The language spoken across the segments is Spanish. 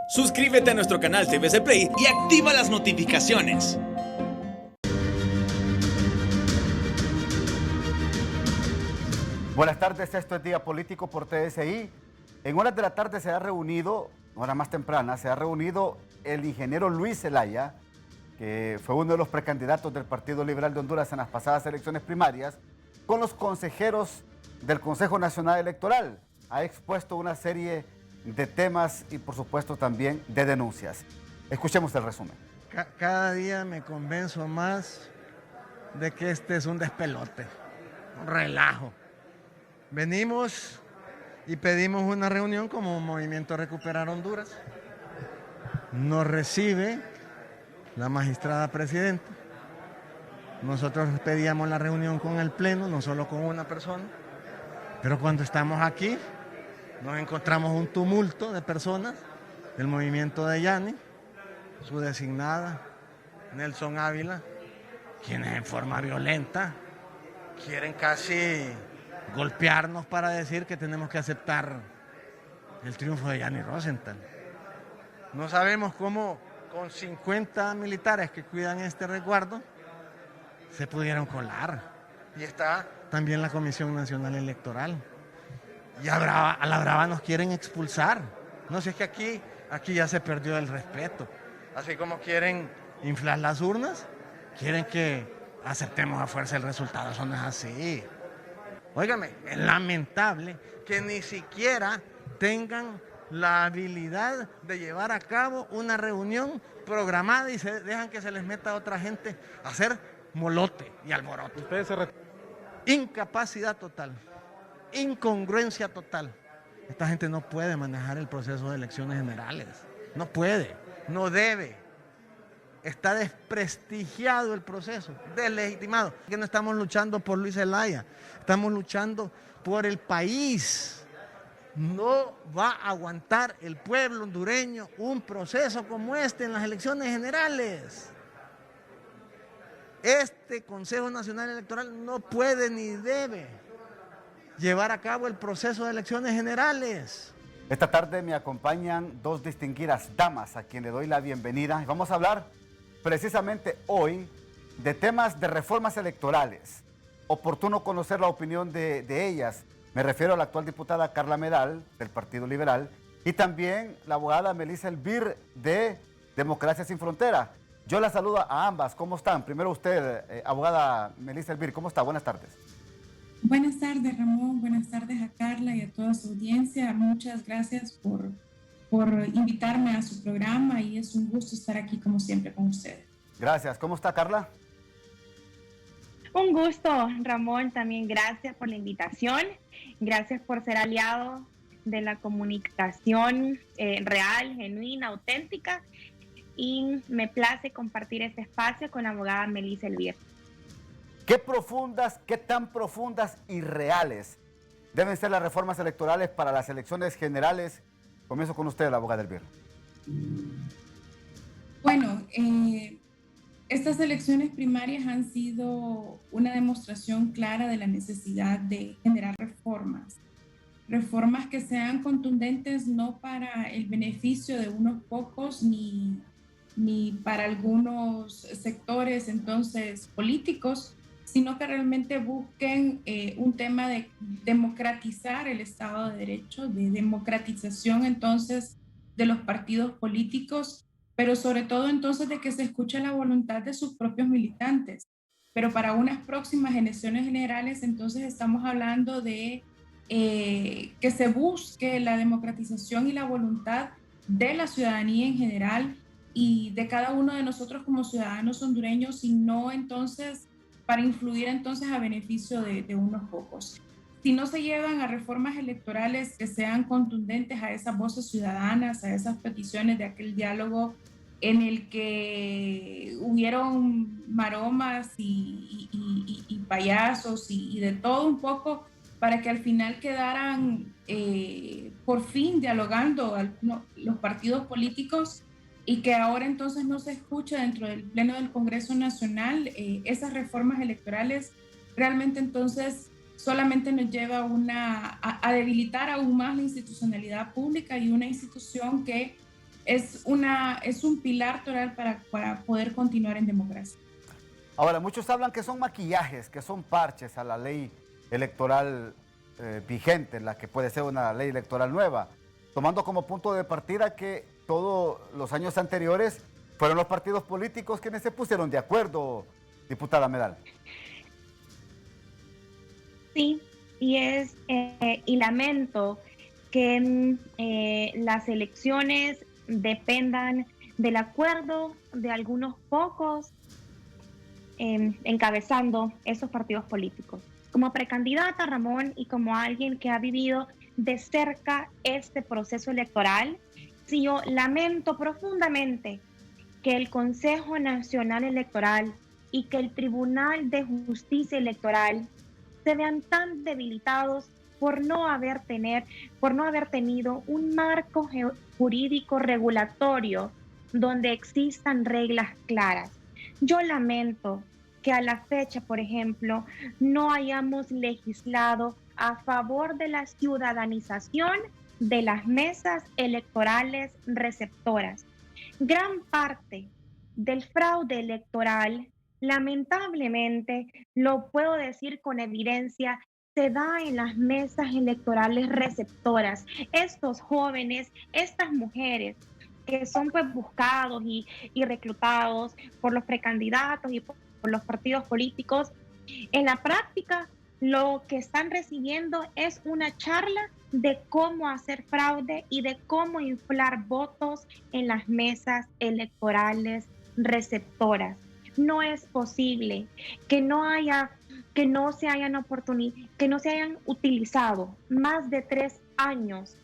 Suscríbete a nuestro canal TVC Play y activa las notificaciones. Buenas tardes, esto es Día Político por TSI. En horas de la tarde se ha reunido, hora más temprana, se ha reunido el ingeniero Luis Zelaya, que fue uno de los precandidatos del Partido Liberal de Honduras en las pasadas elecciones primarias, con los consejeros del Consejo Nacional Electoral. Ha expuesto una serie de temas y por supuesto también de denuncias. Escuchemos el resumen. Cada día me convenzo más de que este es un despelote, un relajo. Venimos y pedimos una reunión como Movimiento Recuperar Honduras. Nos recibe la magistrada presidenta. Nosotros pedíamos la reunión con el Pleno, no solo con una persona. Pero cuando estamos aquí, nos encontramos un tumulto de personas del movimiento de Yani, su designada, Nelson Ávila, quienes en forma violenta quieren casi golpearnos para decir que tenemos que aceptar el triunfo de Yani Rosenthal. No sabemos cómo con 50 militares que cuidan este resguardo se pudieron colar. Y está también la Comisión Nacional Electoral. Y a la brava nos quieren expulsar. No sé, es que aquí ya se perdió el respeto. Así como quieren inflar las urnas, quieren que aceptemos a fuerza el resultado. Eso no es así. Óigame, es lamentable que ni siquiera tengan la habilidad de llevar a cabo una reunión programada y se dejan que se les meta a otra gente a hacer molote y alboroto. Incapacidad total. Incongruencia total. Esta gente no puede manejar el proceso de elecciones generales. No puede, no debe. Está desprestigiado el proceso, deslegitimado. Que no estamos luchando por Luis Zelaya, estamos luchando por el país. No va a aguantar el pueblo hondureño un proceso como este en las elecciones generales. Este Consejo Nacional Electoral no puede ni debe llevar a cabo el proceso de elecciones generales. Esta tarde me acompañan dos distinguidas damas a quien le doy la bienvenida. Y vamos a hablar precisamente hoy de temas de reformas electorales. Oportuno conocer la opinión de ellas. Me refiero a la actual diputada Carla Medal, del Partido Liberal, y también la abogada Melissa Elvir, de Democracia Sin Frontera. Yo la saludo a ambas. ¿Cómo están? Primero usted, abogada Melissa Elvir, ¿cómo está? Buenas tardes. Buenas tardes, Ramón. Buenas tardes a Carla y a toda su audiencia. Muchas gracias por invitarme a su programa y es un gusto estar aquí como siempre con ustedes. Gracias. ¿Cómo está, Carla? Un gusto, Ramón. También gracias por la invitación. Gracias por ser aliado de la comunicación real, genuina, auténtica. Y me place compartir este espacio con la abogada Melissa Elvir. ¿Qué profundas, qué tan profundas y reales deben ser las reformas electorales para las elecciones generales? Comienzo con usted, la abogada Elvir. Bueno, estas elecciones primarias han sido una demostración clara de la necesidad de generar reformas. Reformas que sean contundentes no para el beneficio de unos pocos ni para algunos sectores entonces políticos, sino que realmente busquen un tema de democratizar el Estado de Derecho, de democratización entonces de los partidos políticos, pero sobre todo entonces de que se escuche la voluntad de sus propios militantes. Pero para unas próximas elecciones generales entonces estamos hablando de que se busque la democratización y la voluntad de la ciudadanía en general y de cada uno de nosotros como ciudadanos hondureños, y no entonces para influir entonces a beneficio de unos pocos. Si no se llevan a reformas electorales que sean contundentes a esas voces ciudadanas, a esas peticiones de aquel diálogo en el que hubieron maromas y payasos y de todo un poco, para que al final quedaran por fin dialogando los partidos políticos, y que ahora entonces no se escucha dentro del Pleno del Congreso Nacional, esas reformas electorales realmente entonces solamente nos lleva a debilitar aún más la institucionalidad pública y una institución que es un pilar total para poder continuar en democracia. Ahora, muchos hablan que son maquillajes, que son parches a la ley electoral vigente, la que puede ser una ley electoral nueva, tomando como punto de partida que todos los años anteriores fueron los partidos políticos quienes se pusieron de acuerdo, diputada Medal. Sí, y lamento que las elecciones dependan del acuerdo de algunos pocos encabezando esos partidos políticos. Como precandidata, Ramón, y como alguien que ha vivido de cerca este proceso electoral, sí, yo lamento profundamente que el Consejo Nacional Electoral y que el Tribunal de Justicia Electoral se vean tan debilitados por no haber tenido un marco jurídico regulatorio donde existan reglas claras. Yo lamento que a la fecha, por ejemplo, no hayamos legislado a favor de la ciudadanización de las mesas electorales receptoras. Gran parte del fraude electoral, lamentablemente, lo puedo decir con evidencia, se da en las mesas electorales receptoras. Estos jóvenes, estas mujeres que son pues buscados y reclutados por los precandidatos y por los partidos políticos, en la práctica lo que están recibiendo es una charla de cómo hacer fraude y de cómo inflar votos en las mesas electorales receptoras. No es posible que no se hayan utilizado más de 3 años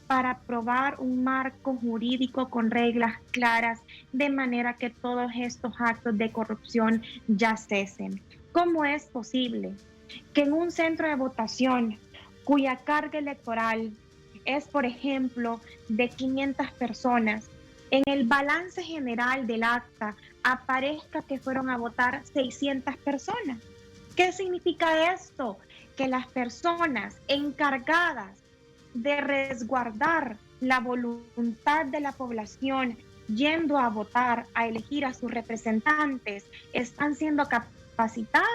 para aprobar un marco jurídico con reglas claras, de manera que todos estos actos de corrupción ya cesen. ¿Cómo es posible que en un centro de votación cuya carga electoral es, por ejemplo, de 500 personas, en el balance general del acta aparezca que fueron a votar 600 personas? ¿Qué significa esto? Que las personas encargadas de resguardar la voluntad de la población yendo a votar, a elegir a sus representantes, están siendo capacitadas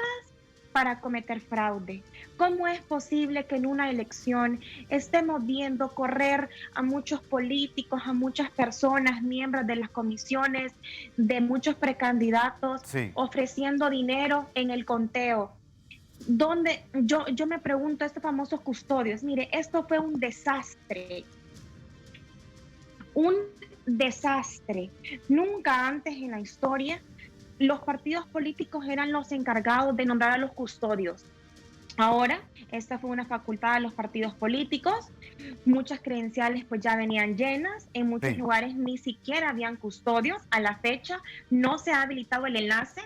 para cometer fraude. ¿Cómo es posible que en una elección estemos viendo correr a muchos políticos, a muchas personas, miembros de las comisiones, de muchos precandidatos, sí, ofreciendo dinero en el conteo? Donde yo me pregunto, estos famosos custodios, mire, esto fue un desastre. Un desastre. Nunca antes en la historia los partidos políticos eran los encargados de nombrar a los custodios. Ahora, esta fue una facultad de los partidos políticos. Muchas credenciales pues ya venían llenas. En muchos lugares ni siquiera habían custodios. A la fecha no se ha habilitado el enlace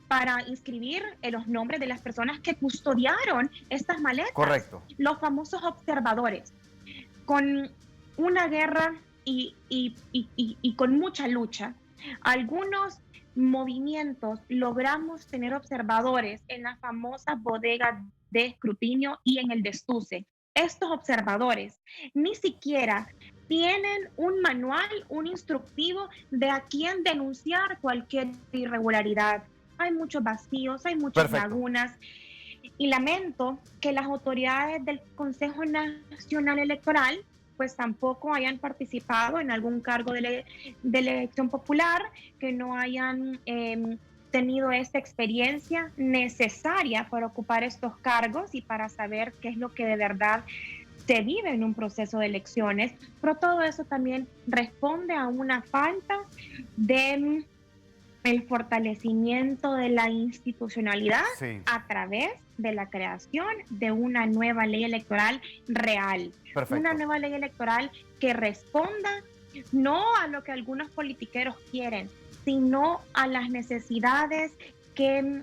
para inscribir los nombres de las personas que custodiaron estas maletas. Correcto. Los famosos observadores. Con una guerra y con mucha lucha, algunos movimientos logramos tener observadores en las famosas bodegas de escrutinio y en el destuce. Estos observadores ni siquiera tienen un manual, un instructivo de a quién denunciar cualquier irregularidad. Hay muchos vacíos, hay muchas lagunas, y lamento que las autoridades del Consejo Nacional Electoral pues tampoco hayan participado en algún cargo de elección popular, que no hayan tenido esta experiencia necesaria para ocupar estos cargos y para saber qué es lo que de verdad se vive en un proceso de elecciones. Pero todo eso también responde a una falta de el fortalecimiento de la institucionalidad a través de la creación de una nueva ley electoral real. Perfecto. Una nueva ley electoral que responda no a lo que algunos politiqueros quieren, sino a las necesidades que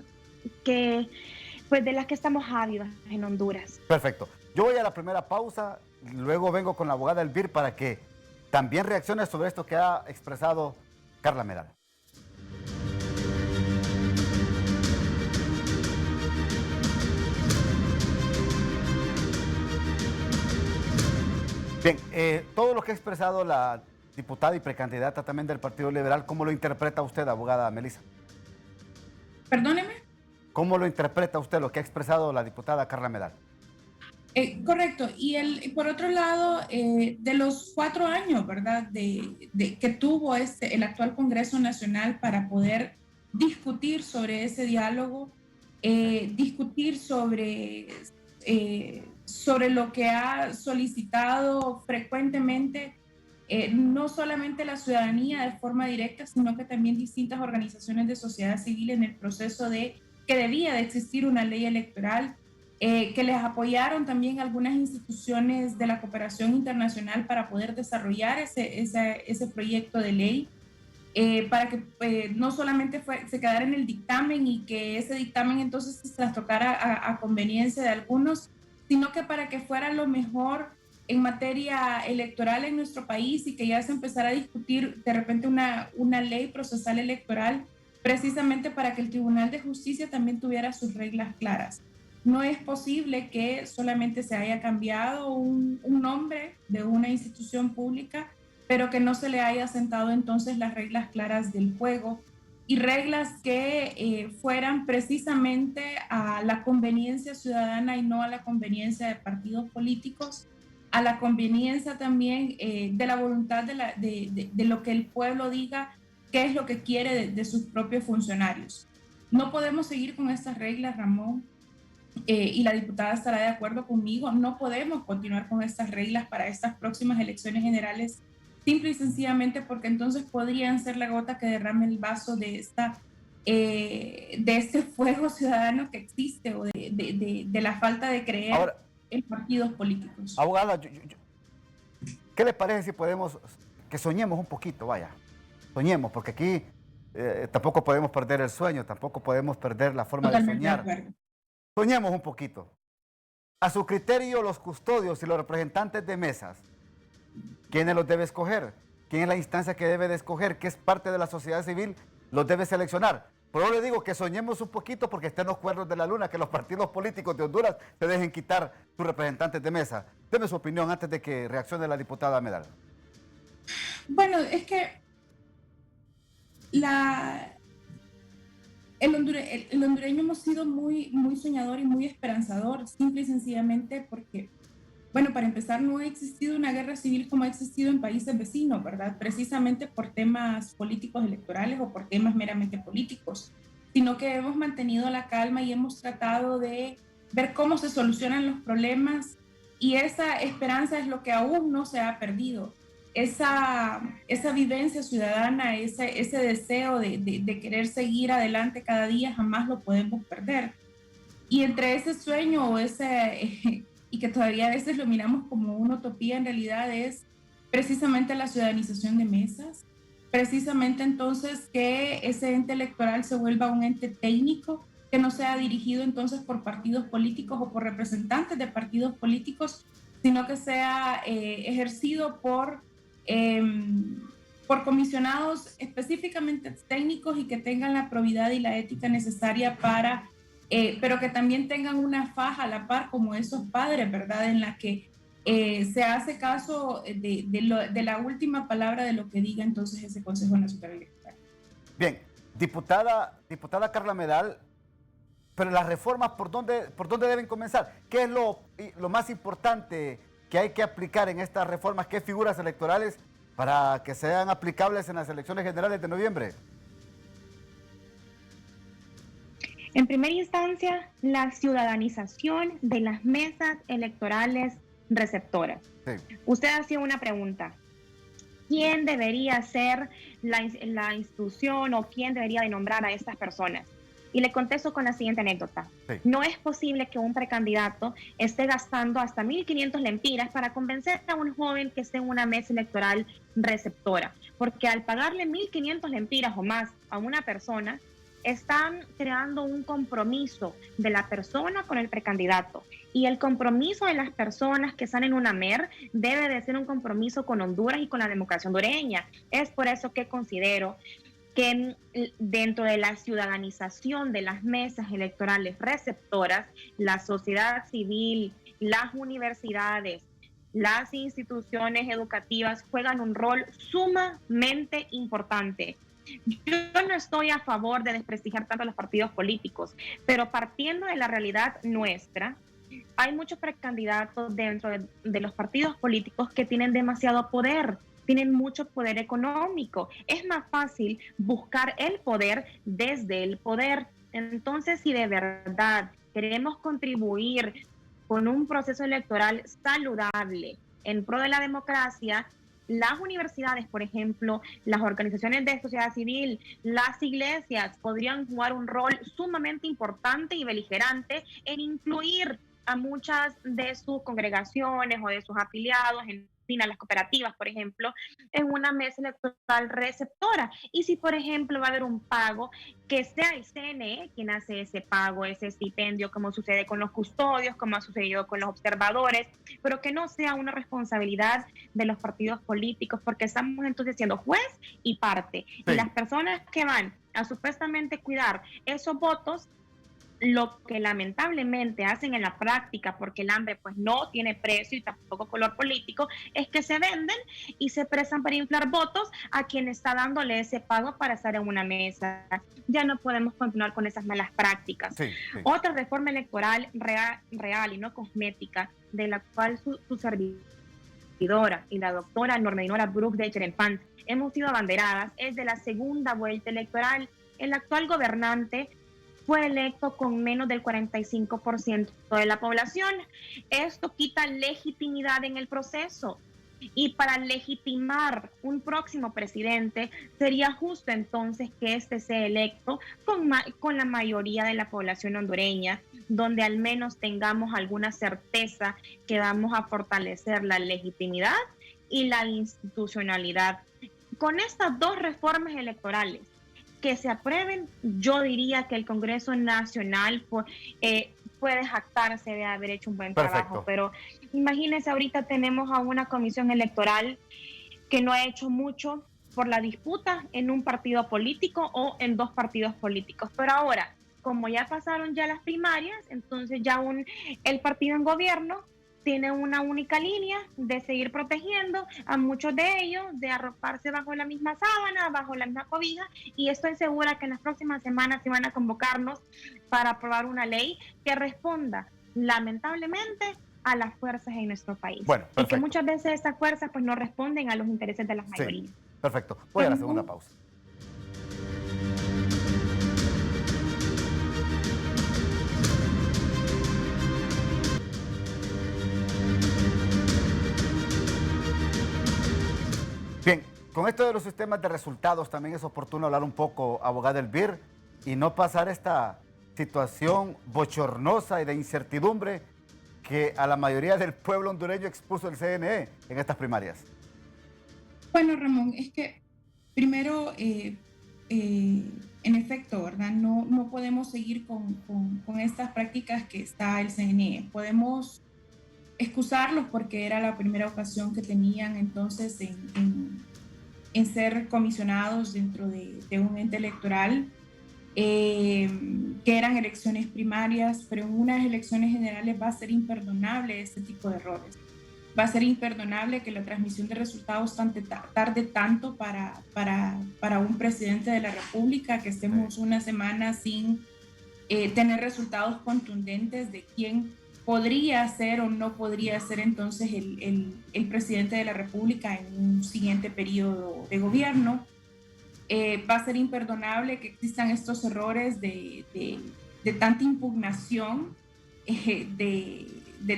pues de las que estamos ávidos en Honduras. Perfecto. Yo voy a la primera pausa, luego vengo con la abogada Elvir para que también reaccione sobre esto que ha expresado Carla Medal. Bien, todo lo que ha expresado la diputada y precandidata también del Partido Liberal. ¿Cómo lo interpreta usted, abogada Melissa? Perdóneme. ¿Cómo lo interpreta usted lo que ha expresado la diputada Carla Medal? Correcto. Y por otro lado, de los 4 años, ¿verdad?, que tuvo el actual Congreso Nacional para poder discutir sobre ese diálogo, discutir sobre lo que ha solicitado frecuentemente, no solamente la ciudadanía de forma directa, sino que también distintas organizaciones de sociedad civil en el proceso de que debía de existir una ley electoral, que les apoyaron también algunas instituciones de la cooperación internacional para poder desarrollar ese proyecto de ley, para que no solamente se quedara en el dictamen y que ese dictamen entonces se trastocara a conveniencia de algunos, sino que para que fuera lo mejor en materia electoral en nuestro país y que ya se empezara a discutir de repente una ley procesal electoral, precisamente para que el Tribunal de Justicia también tuviera sus reglas claras. No es posible que solamente se haya cambiado un nombre de una institución pública, pero que no se le haya sentado entonces las reglas claras del juego y reglas que fueran precisamente a la conveniencia ciudadana y no a la conveniencia de partidos políticos, a la conveniencia también de la voluntad de lo que el pueblo diga, qué es lo que quiere de sus propios funcionarios. No podemos seguir con estas reglas, Ramón. Y la diputada estará de acuerdo conmigo, no podemos continuar con estas reglas para estas próximas elecciones generales, simple y sencillamente porque entonces podrían ser la gota que derrame el vaso de este fuego ciudadano que existe o de la falta de creer ahora en partidos políticos. Abogada, ¿qué le parece si podemos, que soñemos un poquito, vaya, soñemos, porque aquí tampoco podemos perder el sueño, tampoco podemos perder la forma de soñar. Soñemos un poquito. A su criterio, los custodios y los representantes de mesas, ¿quiénes los debe escoger? ¿Quién es la instancia que debe de escoger? ¿Qué es parte de la sociedad civil? Los debe seleccionar. Pero yo le digo que soñemos un poquito porque estén los cuernos de la luna, que los partidos políticos de Honduras se dejen quitar sus representantes de mesa. Deme su opinión antes de que reaccione la diputada Medal. Bueno, es que el hondureño hemos sido muy soñador y muy esperanzador, simple y sencillamente porque, bueno, para empezar, no ha existido una guerra civil como ha existido en países vecinos, ¿verdad? Precisamente por temas políticos electorales o por temas meramente políticos, sino que hemos mantenido la calma y hemos tratado de ver cómo se solucionan los problemas y esa esperanza es lo que aún no se ha perdido. Esa vivencia ciudadana, ese deseo de querer seguir adelante cada día, jamás lo podemos perder. Y entre ese sueño y que todavía a veces lo miramos como una utopía, en realidad es precisamente la ciudadanización de mesas, precisamente entonces que ese ente electoral se vuelva un ente técnico, que no sea dirigido entonces por partidos políticos o por representantes de partidos políticos, sino que sea ejercido por comisionados específicamente técnicos y que tengan la probidad y la ética necesaria para, pero que también tengan una faja a la par como esos padres, ¿verdad? En la que se hace caso de la última palabra de lo que diga entonces ese Consejo Nacional Electoral. Bien, diputada Carla Medal, pero las reformas, ¿por dónde deben comenzar? ¿Qué es lo más importante que hay que aplicar en estas reformas? ¿Qué figuras electorales para que sean aplicables en las elecciones generales de noviembre? En primera instancia, la ciudadanización de las mesas electorales receptoras. Sí. Usted hacía una pregunta. ¿Quién debería ser la institución o quién debería de nombrar a estas personas? Y le contesto con la siguiente anécdota. Sí. No es posible que un precandidato esté gastando hasta 1.500 lempiras para convencer a un joven que esté en una mesa electoral receptora, porque al pagarle 1.500 lempiras o más a una persona, están creando un compromiso de la persona con el precandidato. Y el compromiso de las personas que están en una MER debe de ser un compromiso con Honduras y con la democracia hondureña. Es por eso que considero que dentro de la ciudadanización de las mesas electorales receptoras, la sociedad civil, las universidades, las instituciones educativas juegan un rol sumamente importante. Yo no estoy a favor de desprestigiar tanto a los partidos políticos, pero partiendo de la realidad nuestra, hay muchos precandidatos dentro de los partidos políticos que tienen demasiado poder, tienen mucho poder económico. Es más fácil buscar el poder desde el poder. Entonces, si de verdad queremos contribuir con un proceso electoral saludable en pro de la democracia, las universidades, por ejemplo, las organizaciones de sociedad civil, las iglesias podrían jugar un rol sumamente importante y beligerante en incluir a muchas de sus congregaciones o de sus afiliados, a las cooperativas, por ejemplo, en una mesa electoral receptora. Y si, por ejemplo, va a haber un pago, que sea el CNE quien hace ese pago, ese estipendio, como sucede con los custodios, como ha sucedido con los observadores, pero que no sea una responsabilidad de los partidos políticos, porque estamos entonces siendo juez y parte. Sí. Y las personas que van a supuestamente cuidar esos votos, lo que lamentablemente hacen en la práctica, porque el hambre pues no tiene precio y tampoco color político, es que se venden y se prestan para inflar votos a quien está dándole ese pago para estar en una mesa. Ya no podemos continuar con esas malas prácticas. Sí. Otra reforma electoral real y no cosmética, de la cual su servidora y la doctora Norma Dinora Brooks de Cherempán hemos sido abanderadas, es de la segunda vuelta electoral. El actual gobernante fue electo con menos del 45% de la población. Esto quita legitimidad en el proceso. Y para legitimar un próximo presidente, sería justo entonces que este sea electo con la mayoría de la población hondureña, donde al menos tengamos alguna certeza que vamos a fortalecer la legitimidad y la institucionalidad. Con estas dos reformas electorales que se aprueben, yo diría que el Congreso Nacional puede jactarse de haber hecho un buen trabajo, pero imagínense, ahorita tenemos a una comisión electoral que no ha hecho mucho por la disputa en un partido político o en dos partidos políticos, pero ahora, como ya pasaron ya las primarias, entonces ya el partido en gobierno tiene una única línea de seguir protegiendo a muchos de ellos, de arroparse bajo la misma sábana, bajo la misma cobija, y estoy segura que en las próximas semanas se van a convocarnos para aprobar una ley que responda, lamentablemente, a las fuerzas en nuestro país. Bueno, y que muchas veces estas fuerzas pues no responden a los intereses de las mayorías. Sí, perfecto. Voy a la segunda pausa. Bien, con esto de los sistemas de resultados también es oportuno hablar un poco, abogada Elvir, y no pasar esta situación bochornosa y de incertidumbre que a la mayoría del pueblo hondureño expuso el CNE en estas primarias. Bueno, Ramón, es que primero, en efecto, ¿verdad? No podemos seguir con estas prácticas que está el CNE. Podemos excusarlos porque era la primera ocasión que tenían entonces en ser comisionados dentro de un ente electoral, que eran elecciones primarias, pero en unas elecciones generales va a ser imperdonable este tipo de errores. Va a ser imperdonable que la transmisión de resultados tarde tanto para un presidente de la República, que estemos una semana sin tener resultados contundentes de quién podría ser o no podría ser entonces el presidente de la República en un siguiente periodo de gobierno. Va a ser imperdonable que existan estos errores de tanta impugnación, de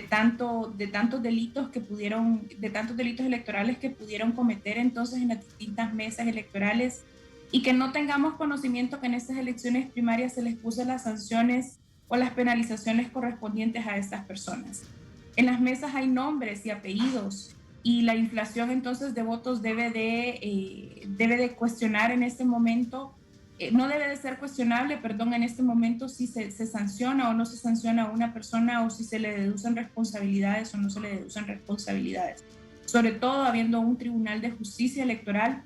tantos delitos de tantos delitos electorales que pudieron cometer entonces en las distintas mesas electorales, y que no tengamos conocimiento que en estas elecciones primarias se les puso las sanciones o las penalizaciones correspondientes a estas personas. En las mesas hay nombres y apellidos, y la inflación entonces de votos debe de cuestionar en este momento, no debe de ser cuestionable, perdón, en este momento si se sanciona o no se sanciona a una persona, o si se le deducen responsabilidades o no se le deducen responsabilidades. Sobre todo habiendo un Tribunal de Justicia Electoral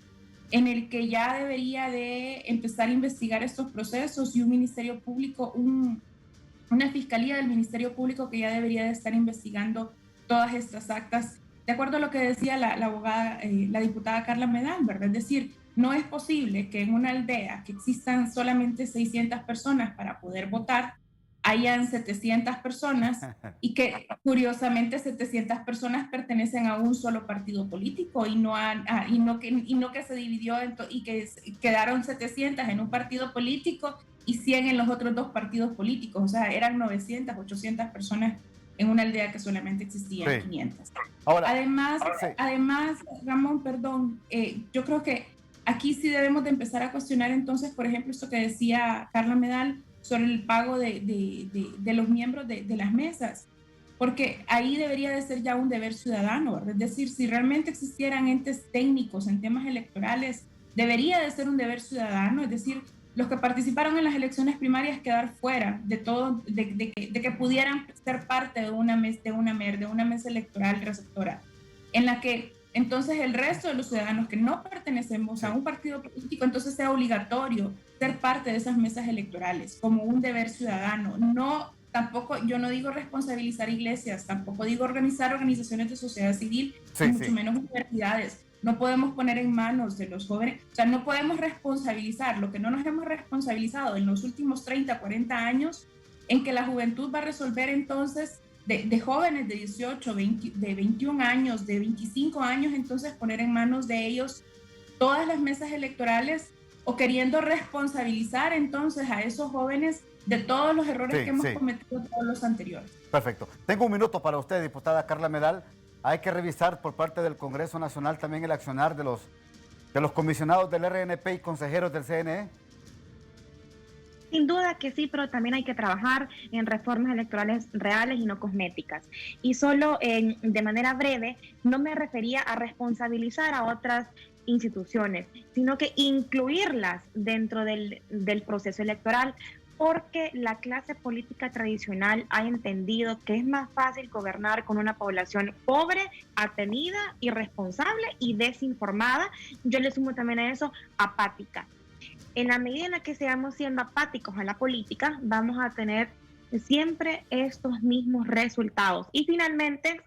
en el que ya debería de empezar a investigar estos procesos, y un Ministerio Público, una Fiscalía del Ministerio Público que ya debería de estar investigando todas estas actas de acuerdo a lo que decía la abogada, la diputada Carla Medal, ¿verdad? Es decir, no es posible que en una aldea que existan solamente 600 personas para poder votar, hayan 700 personas y que curiosamente 700 personas pertenecen a un solo partido político y no que se dividió y que quedaron 700 en un partido político y 100 en los otros dos partidos políticos. O sea, eran 900, 800 personas en una aldea que solamente existían 500. Ahora, además, Ramón, perdón, yo creo que aquí sí debemos de empezar a cuestionar entonces, por ejemplo, esto que decía Carla Medal sobre el pago de los miembros de las mesas, porque ahí debería de ser ya un deber ciudadano, ¿verdad? Es decir, si realmente existieran entes técnicos en temas electorales, debería de ser un deber ciudadano, es decir, los que participaron en las elecciones primarias quedar fuera de todo, de que pudieran ser parte de una mesa electoral receptora, en la que entonces el resto de los ciudadanos que no pertenecemos a un partido político, entonces sea obligatorio ser parte de esas mesas electorales como un deber ciudadano. No, tampoco, yo no digo responsabilizar iglesias, tampoco digo organizar organizaciones de sociedad civil, mucho menos universidades. No podemos poner en manos de los jóvenes, o sea, no podemos responsabilizar lo que no nos hemos responsabilizado en los últimos 30, 40 años, en que la juventud va a resolver entonces de jóvenes de 18, 20, de 21 años, de 25 años, entonces poner en manos de ellos todas las mesas electorales o queriendo responsabilizar entonces a esos jóvenes de todos los errores que hemos cometido todos los anteriores. Perfecto. Tengo un minuto para usted, diputada Carla Medal. Hay que revisar por parte del Congreso Nacional también el accionar de los comisionados del RNP y consejeros del CNE. Sin duda que sí, pero también hay que trabajar en reformas electorales reales y no cosméticas. Y solo de manera breve, no me refería a responsabilizar a otras instituciones, sino que incluirlas dentro del proceso electoral, porque la clase política tradicional ha entendido que es más fácil gobernar con una población pobre, atenida, irresponsable y desinformada. Yo le sumo también a eso, apática. En la medida en la que seamos siendo apáticos a la política, vamos a tener siempre estos mismos resultados. Y finalmente,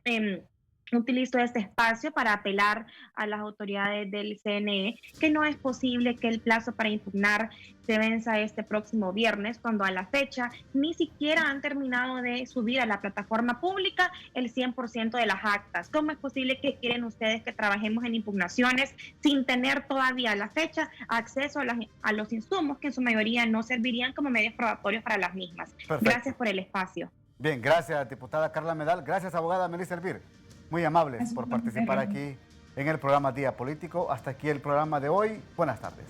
utilizo este espacio para apelar a las autoridades del CNE que no es posible que el plazo para impugnar se venza este próximo viernes, cuando a la fecha ni siquiera han terminado de subir a la plataforma pública el 100% de las actas. ¿Cómo es posible que quieren ustedes que trabajemos en impugnaciones sin tener todavía a la fecha acceso a los insumos que en su mayoría no servirían como medios probatorios para las mismas? Perfecto. Gracias por el espacio. Bien, gracias, diputada Carla Medal. Gracias, abogada Melissa Elvir. Muy amables por participar aquí en el programa Día Político. Hasta aquí el programa de hoy. Buenas tardes.